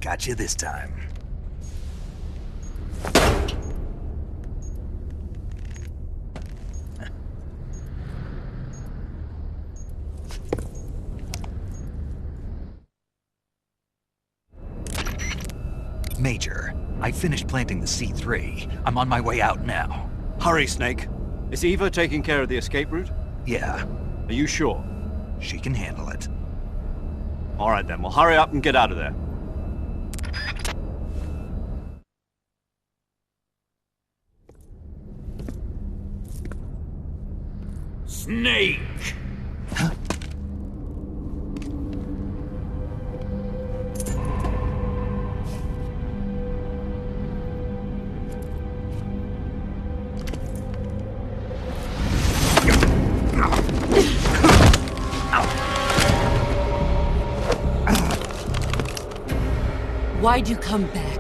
Got you this time. Major, I finished planting the C3. I'm on my way out now. Hurry, Snake. Is Eva taking care of the escape route? Yeah, Are you sure? she can handle it. All right then, well hurry up and get out of there. Snake! Why'd you come back?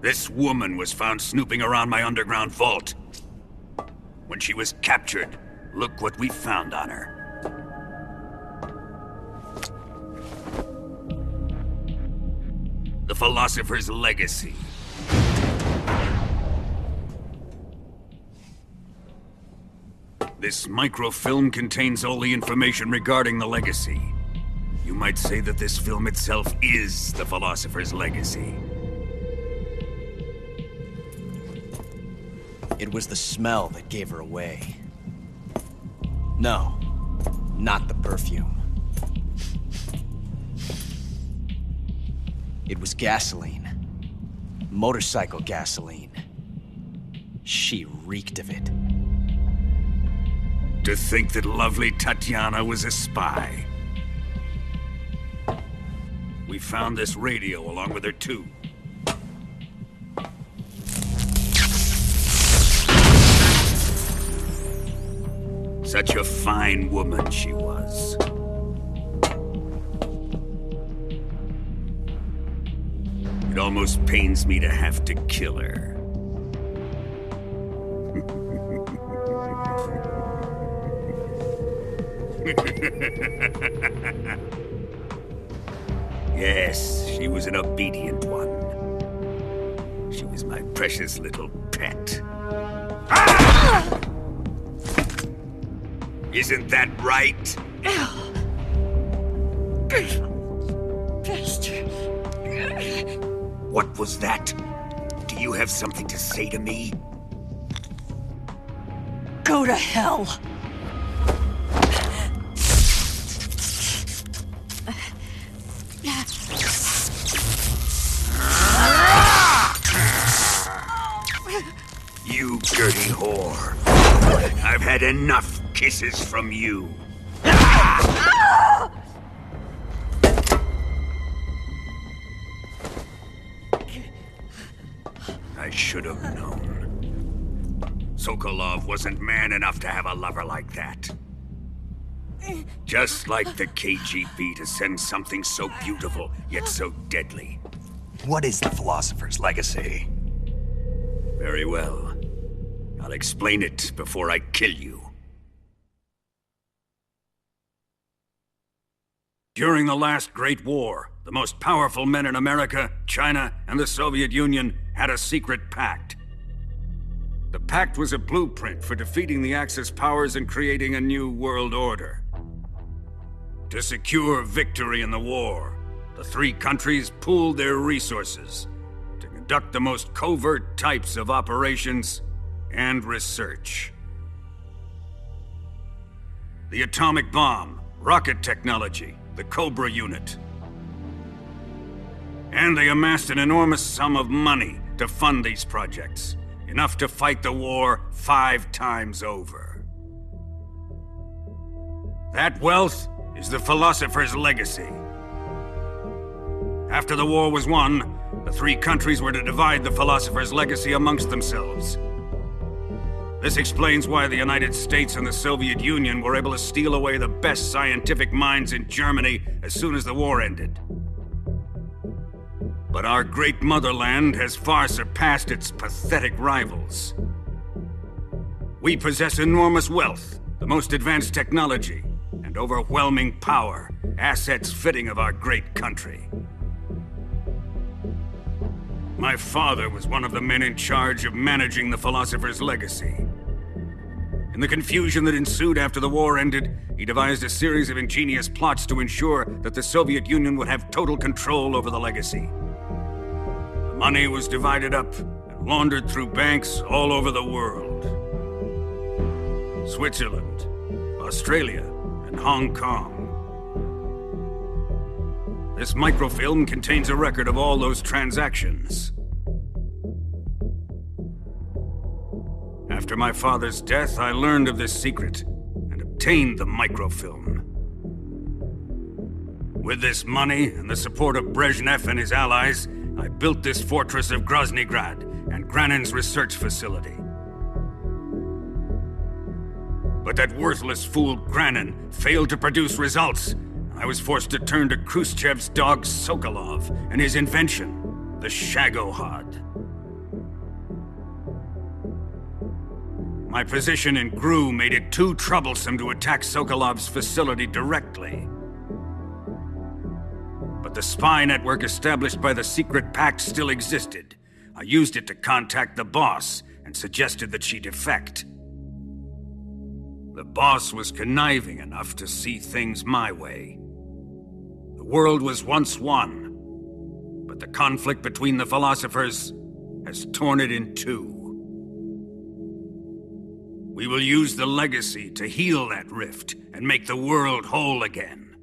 This woman was found snooping around my underground vault. When she was captured, look what we found on her. The Philosopher's Legacy. This microfilm contains all the information regarding the Legacy. You might say that this film itself is the Philosopher's Legacy. It was the smell that gave her away. No, not the perfume. It was gasoline. Motorcycle gasoline. She reeked of it. To think that lovely Tatiana was a spy. We found this radio along with her too. Such a fine woman she was. It almost pains me to have to kill her. Yes, she was an obedient one. She was my precious little pet. Ah! Isn't that right? Bastard. What was that? Do you have something to say to me? Go to hell. You dirty whore. I've had enough kisses from you. I should have known. Sokolov wasn't man enough to have a lover like that. Just like the KGB to send something so beautiful, yet so deadly. What is the Philosopher's Legacy? Very well. I'll explain it before I kill you. During the last Great War, the most powerful men in America, China, and the Soviet Union had a secret pact. The pact was a blueprint for defeating the Axis powers and creating a new world order. To secure victory in the war, the three countries pooled their resources to conduct the most covert types of operations and research. the atomic bomb, rocket technology, the Cobra unit. And they amassed an enormous sum of money to fund these projects, enough to fight the war 5 times over. That wealth is the philosopher's legacy. After the war was won, the 3 countries were to divide the philosopher's legacy amongst themselves. This explains why the United States and the Soviet Union were able to steal away the best scientific minds in Germany as soon as the war ended. But our great motherland has far surpassed its pathetic rivals. We possess enormous wealth, the most advanced technology, and overwhelming power, assets fitting of our great country. My father was one of the men in charge of managing the philosopher's legacy. In the confusion that ensued after the war ended, he devised a series of ingenious plots to ensure that the Soviet Union would have total control over the legacy. The money was divided up and laundered through banks all over the world. Switzerland, Australia, and Hong Kong. This microfilm contains a record of all those transactions. After my father's death, I learned of this secret and obtained the microfilm. With this money and the support of Brezhnev and his allies, I built this fortress of Groznygrad and Granin's research facility. But that worthless fool Granin failed to produce results. I was forced to turn to Khrushchev's dog Sokolov and his invention, the Shagohod. My position in GRU made it too troublesome to attack Sokolov's facility directly. But the spy network established by the secret pact still existed. I used it to contact the boss and suggested that she defect. The boss was conniving enough to see things my way. The world was once one, but the conflict between the philosophers has torn it in two. We will use the legacy to heal that rift and make the world whole again.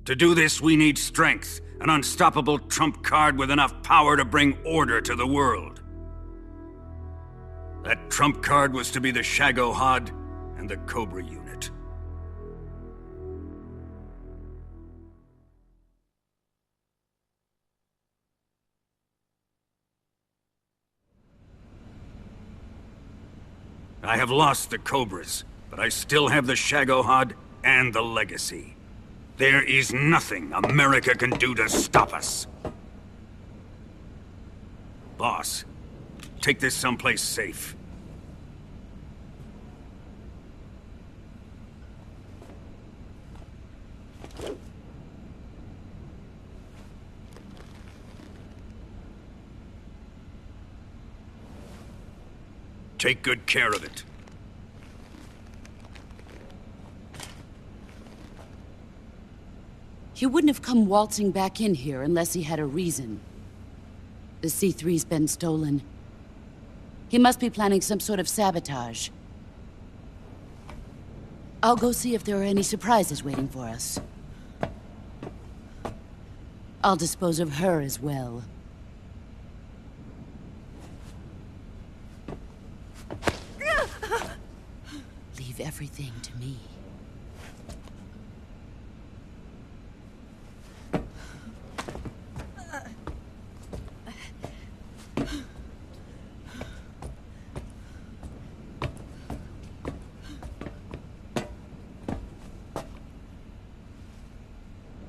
To do this, we need strength, an unstoppable trump card with enough power to bring order to the world. That trump card was to be the Shagohod and the Cobra unit. I have lost the Cobras, but I still have the Shagohod and the legacy. There is nothing America can do to stop us. Boss, take this someplace safe. Take good care of it. He wouldn't have come waltzing back in here unless he had a reason. The C-3's been stolen. He must be planning some sort of sabotage. I'll go see if there are any surprises waiting for us. I'll dispose of her as well. Leave everything to me.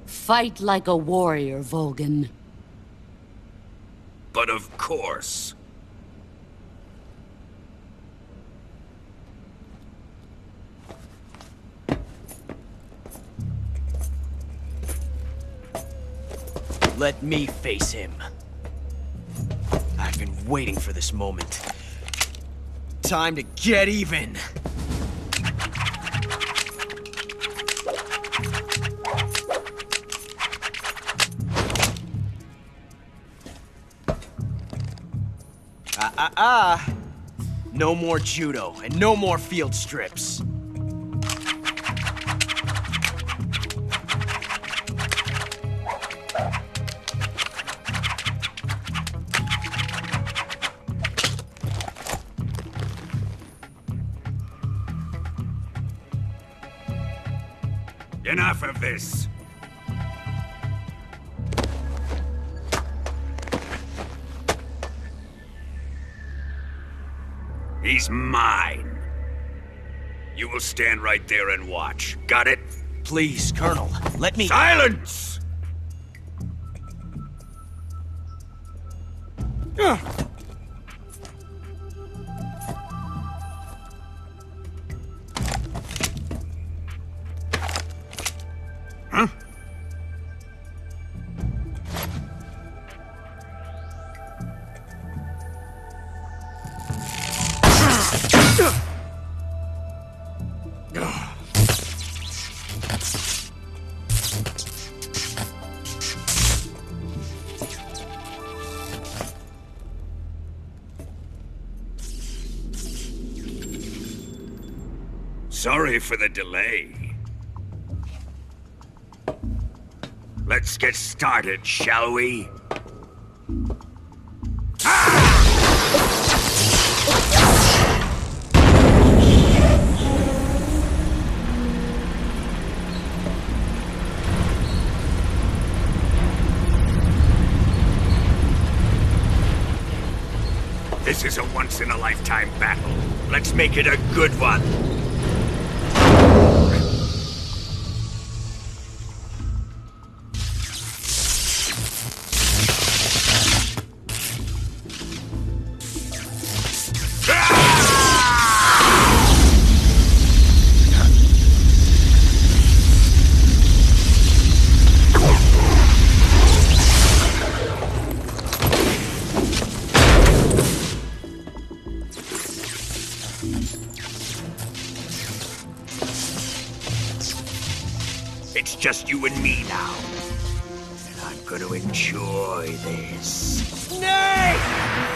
Fight like a warrior, Volgin. But of course. Let me face him. I've been waiting for this moment. Time to get even! No more judo, and no more field strips. Enough of this. He's mine. You will stand right there and watch. Got it? Please, Colonel, let me... Silence! Huh? Sorry for the delay. Let's get started, shall we? This is a once-in-a-lifetime battle. Let's make it a good one. It's just you and me now. And I'm gonna enjoy this. Nay!